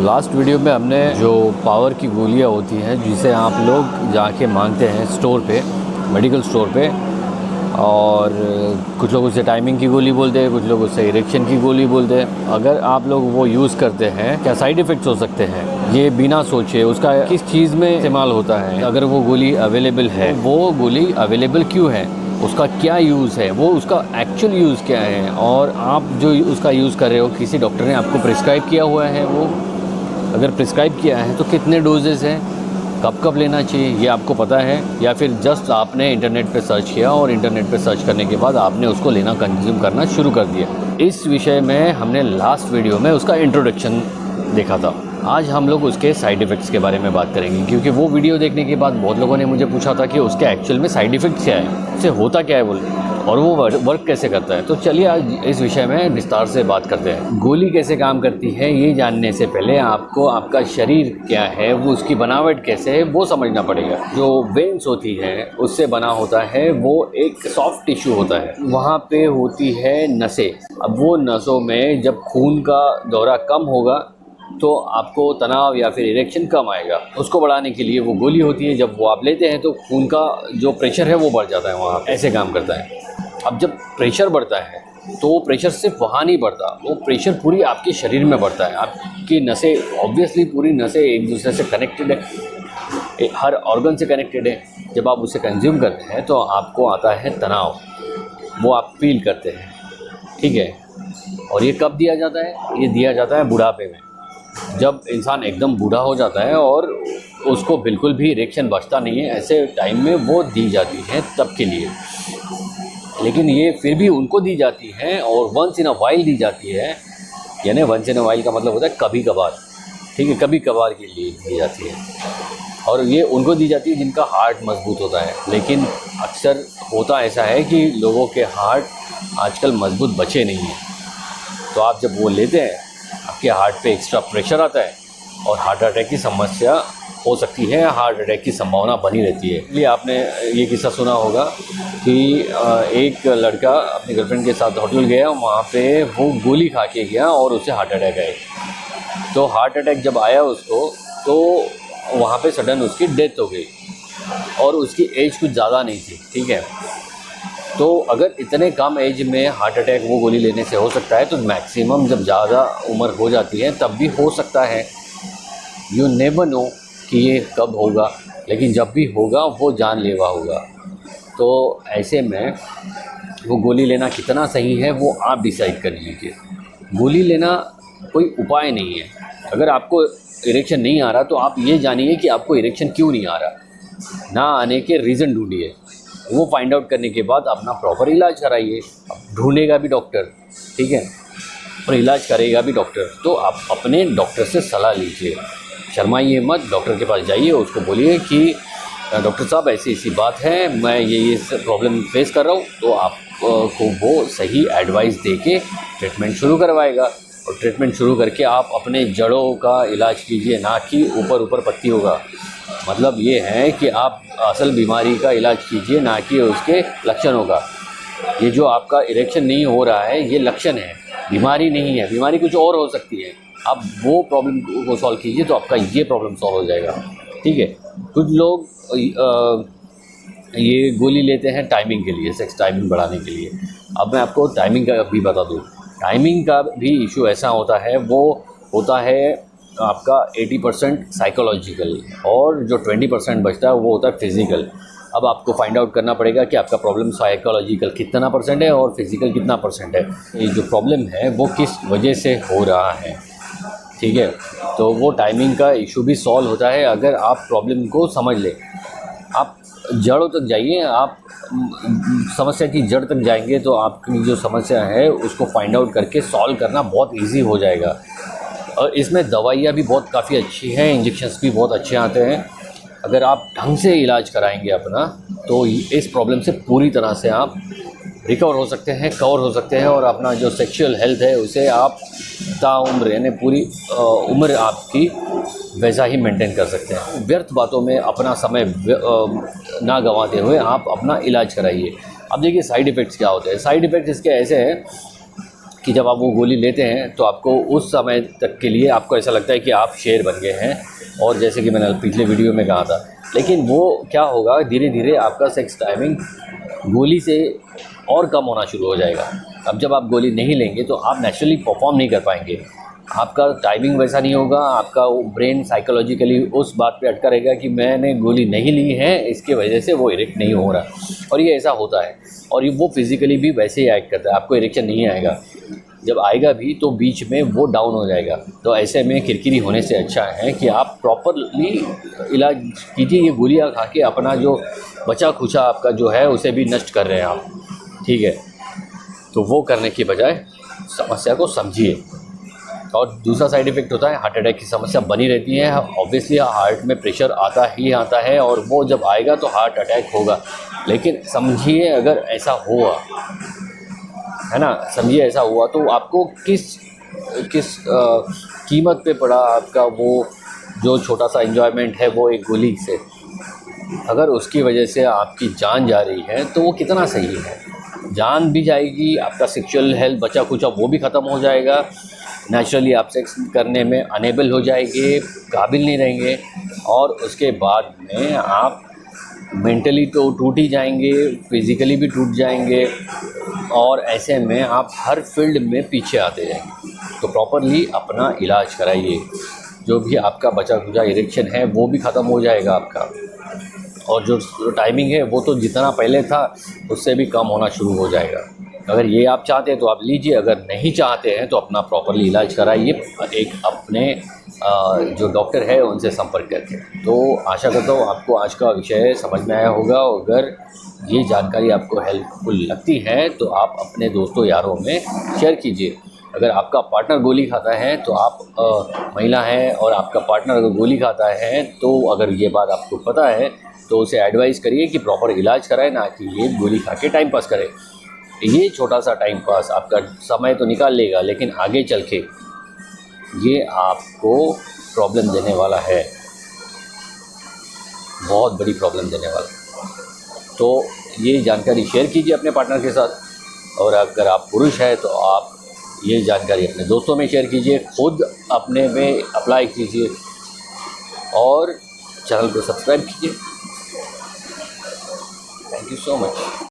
Last video में हमने जो पावर की गोलियां होती हैं जिसे आप लोग जाके मांगते हैं स्टोर पे, मेडिकल स्टोर पे, और कुछ लोग उसे टाइमिंग की गोली बोलते हैं, कुछ लोग उसे इरेक्शन की गोली बोलते हैं। अगर आप लोग वो यूज़ करते हैं, क्या साइड इफ़ेक्ट्स हो सकते हैं ये बिना सोचे, उसका किस चीज़ में इस्तेमाल होता है, अगर वो गोली अवेलेबल है, वो गोली अवेलेबल क्यों है, उसका क्या यूज़ है, वो उसका एक्चुअल यूज़ क्या है, और आप जो उसका यूज़ कर रहे हो किसी डॉक्टर ने आपको प्रिस्क्राइब किया हुआ है, वो अगर प्रिस्क्राइब किया है तो कितने डोजेज़ हैं, कब कब लेना चाहिए, ये आपको पता है, या फिर जस्ट आपने इंटरनेट पे सर्च किया और इंटरनेट पे सर्च करने के बाद आपने उसको लेना कंज्यूम करना शुरू कर दिया। इस विषय में हमने लास्ट वीडियो में उसका इंट्रोडक्शन देखा था। आज हम लोग उसके साइड इफ़ेक्ट्स के बारे में बात करेंगे, क्योंकि वो वीडियो देखने के बाद बहुत लोगों ने मुझे पूछा था कि उसके एक्चुअल में साइड इफ़ेक्ट्स क्या है, उससे होता क्या है बोले, और वो वर्क कैसे करता है। तो चलिए आज इस विषय में विस्तार से बात करते हैं। गोली कैसे काम करती है ये जानने से पहले आपको आपका शरीर क्या है, वो उसकी बनावट कैसे है, वो समझना पड़ेगा। जो वेन्स होती है उससे बना होता है, वो एक सॉफ्ट टिश्यू होता है, वहाँ पे होती है नसें। अब वो नसों में जब खून का दौरा कम होगा तो आपको तनाव या फिर इरेक्शन कम आएगा। उसको बढ़ाने के लिए वो गोली होती है, जब वो आप लेते हैं तो खून का जो प्रेशर है वो बढ़ जाता है, वहाँ ऐसे काम करता है। अब जब प्रेशर बढ़ता है तो वो प्रेशर सिर्फ वहाँ नहीं बढ़ता, वो प्रेशर पूरी आपके शरीर में बढ़ता है। आपकी नसें, ऑब्वियसली पूरी नसें एक दूसरे से कनेक्टेड है, हर ऑर्गन से कनेक्टेड है। जब आप उसे कंज्यूम करते हैं तो आपको आता है तनाव, वो आप फील करते हैं, ठीक है। और ये कब दिया जाता है? ये दिया जाता है बुढ़ापे में, जब इंसान एकदम बूढ़ा हो जाता है और उसको बिल्कुल भी इरेक्शन बचता नहीं है, ऐसे टाइम में वो दी जाती है तब के लिए। लेकिन ये फिर भी उनको दी जाती है और once in a while the जाती है, यानी वंस इन अ वाइल का मतलब होता है कभी कभार, ठीक है, कभी कभार के लिए दी जाती है। और ये उनको दी जाती है जिनका हार्ट मजबूत होता है। लेकिन अक्सर होता ऐसा है कि लोगों के हार्ट आजकल मजबूत बचे नहीं हैं, तो आप जब वो लेते हैं आपके हार्ट पे एक्स्ट्रा प्रेशर आता है और हार्ट अटैक की समस्या हो सकती है, हार्ट अटैक की संभावना बनी रहती है। इसलिए आपने ये किस्सा सुना होगा कि एक लड़का अपनी गर्लफ्रेंड के साथ होटल गया, वहाँ पे वो गोली खा के गया और उसे हार्ट अटैक आया। तो हार्ट अटैक जब आया उसको, तो वहाँ पे सडन उसकी डेथ हो गई, और उसकी एज कुछ ज़्यादा नहीं थी, ठीक है। तो अगर इतने कम एज में हार्ट अटैक वो गोली लेने से हो सकता है, तो मैक्सिमम जब ज़्यादा उम्र हो जाती है तब भी हो सकता है। यू नेवर नो कि ये कब होगा, लेकिन जब भी होगा वो जानलेवा होगा। तो ऐसे में वो गोली लेना कितना सही है वो आप डिसाइड कर लीजिए। गोली लेना कोई उपाय नहीं है। अगर आपको इरेक्शन नहीं आ रहा तो आप ये जानिए कि आपको इरेक्शन क्यों नहीं आ रहा, ना आने के रीज़न ढूंढिए, वो फाइंड आउट करने के बाद अपना प्रॉपर इलाज कराइए। ढूंढेगा भी डॉक्टर, ठीक है, और इलाज करेगा भी डॉक्टर। तो आप अपने डॉक्टर से सलाह लीजिए, शर्माइए मत, डॉक्टर के पास जाइए, उसको बोलिए कि डॉक्टर साहब ऐसी ऐसी बात है, मैं ये प्रॉब्लम फेस कर रहा हूँ। तो आपको वो सही एडवाइस दे के ट्रीटमेंट शुरू करवाएगा, और ट्रीटमेंट शुरू करके आप अपने जड़ों का इलाज कीजिए, ना कि ऊपर ऊपर पत्ती होगा। मतलब ये है कि आप असल बीमारी का इलाज कीजिए, ना कि उसके लक्षणों का। ये जो आपका इरेक्शन नहीं हो रहा है ये लक्षण है, बीमारी नहीं है। बीमारी कुछ और हो सकती है, आप वो प्रॉब्लम को सॉल्व कीजिए तो आपका ये प्रॉब्लम सॉल्व हो जाएगा, ठीक है। कुछ लोग ये गोली लेते हैं टाइमिंग के लिए, सेक्स टाइमिंग बढ़ाने के लिए। अब मैं आपको टाइमिंग का भी बता दूँ। टाइमिंग का भी इशू ऐसा होता है, वो होता है आपका 80% साइकोलॉजिकल, और जो 20% बचता है वो होता है फिज़िकल। अब आपको फाइंड आउट करना पड़ेगा कि आपका प्रॉब्लम साइकोलॉजिकल कितना परसेंट है और फिज़िकल कितना परसेंट है। ये जो प्रॉब्लम है वो किस वजह से हो रहा है, ठीक है। तो वो टाइमिंग का इशू भी सॉल्व होता है अगर आप प्रॉब्लम को समझ लें। आप जड़ों तक जाइए, आप समस्या की जड़ तक जाएंगे तो आपकी जो समस्या है उसको फाइंड आउट करके सॉल्व करना बहुत ईजी हो जाएगा। और इसमें दवाइयाँ भी बहुत काफ़ी अच्छी हैं, इंजेक्शंस भी बहुत अच्छे आते हैं। अगर आप ढंग से इलाज कराएंगे अपना, तो इस प्रॉब्लम से पूरी तरह से आप रिकवर हो सकते हैं, कवर हो सकते हैं, और अपना जो सेक्सुअल हेल्थ है उसे आप ताउम्र, यानी पूरी उम्र आपकी वैसा ही मेंटेन कर सकते हैं। व्यर्थ बातों में अपना समय ना गंवाते हुए आप अपना इलाज कराइए। अब देखिए साइड इफ़ेक्ट्स क्या होते हैं। साइड इफ़ेक्ट्स इसके ऐसे हैं कि जब आप वो गोली लेते हैं तो आपको उस समय तक के लिए आपको ऐसा लगता है कि आप शेर बन गए हैं, और जैसे कि मैंने पिछले वीडियो में कहा था। लेकिन वो क्या होगा, धीरे धीरे आपका सेक्स टाइमिंग गोली से और कम होना शुरू हो जाएगा। अब जब आप गोली नहीं लेंगे तो आप नेचुरली परफॉर्म नहीं कर पाएंगे, आपका टाइमिंग वैसा नहीं होगा, आपका वो ब्रेन साइकोलॉजिकली उस बात पे अटका रहेगा कि मैंने गोली नहीं ली है, इसकी वजह से वो इरेक्ट नहीं हो रहा। और ये ऐसा होता है, और ये वो फिज़िकली भी वैसे ही एक्ट करता है, आपको इरेक्शन नहीं आएगा, जब आएगा भी तो बीच में वो डाउन हो जाएगा। तो ऐसे में किरकिरी होने से अच्छा है कि आप प्रॉपरली इलाज कीजिए। ये गोलियाँ खा के अपना जो बचा खुचा आपका जो है उसे भी नष्ट कर रहे हैं आप, ठीक है। तो वो करने की बजाय समस्या को समझिए। और दूसरा साइड इफ़ेक्ट होता है, हार्ट अटैक की समस्या बनी रहती है। ऑब्वियसली हार्ट में प्रेशर आता ही आता है, और वो जब आएगा तो हार्ट अटैक होगा। लेकिन समझिए, अगर ऐसा हुआ है ना, समझिए ऐसा हुआ तो आपको किस किस कीमत पे पड़ा आपका वो जो छोटा सा एंजॉयमेंट है वो एक गोली से। अगर उसकी वजह से आपकी जान जा रही है तो वो कितना सही है। जान भी जाएगी, आपका सेक्सुअल हेल्थ बचा खुचा वो भी ख़त्म हो जाएगा, नेचुरली आप सेक्स करने में अनेबल हो जाएंगे, काबिल नहीं रहेंगे, और उसके बाद में आप मेंटली तो टूट ही जाएंगे, फिज़िकली भी टूट जाएंगे, और ऐसे में आप हर फील्ड में पीछे आते जाएंगे। तो प्रॉपरली अपना इलाज कराइए, जो भी आपका बचा खुचा इरेक्शन है वो भी ख़त्म हो जाएगा आपका, और जो टाइमिंग है वो तो जितना पहले था उससे भी कम होना शुरू हो जाएगा। अगर ये आप चाहते हैं तो आप लीजिए, अगर नहीं चाहते हैं तो अपना प्रॉपरली इलाज कराइए एक अपने जो डॉक्टर है उनसे संपर्क करके। तो आशा करता हूँ आपको आज का विषय समझ में आया होगा। अगर ये जानकारी आपको हेल्पफुल लगती है तो आप अपने दोस्तों यारों में शेयर कीजिए। अगर आपका पार्टनर गोली खाता है तो आप महिला हैं और आपका पार्टनर अगर गोली खाता है तो अगर ये बात आपको पता है तो उसे एडवाइस करिए कि प्रॉपर इलाज कराए, ना कि ये गोली खा के टाइम पास करे। ये छोटा सा टाइम पास आपका समय तो निकाल लेगा, लेकिन आगे चल के ये आपको प्रॉब्लम देने वाला है, बहुत बड़ी प्रॉब्लम देने वाला है। तो ये जानकारी शेयर कीजिए अपने पार्टनर के साथ, और अगर आप पुरुष हैं तो आप ये जानकारी अपने दोस्तों में शेयर कीजिए, खुद अपने में अप्लाई कीजिए, और चैनल को सब्सक्राइब कीजिए। Thank you so much.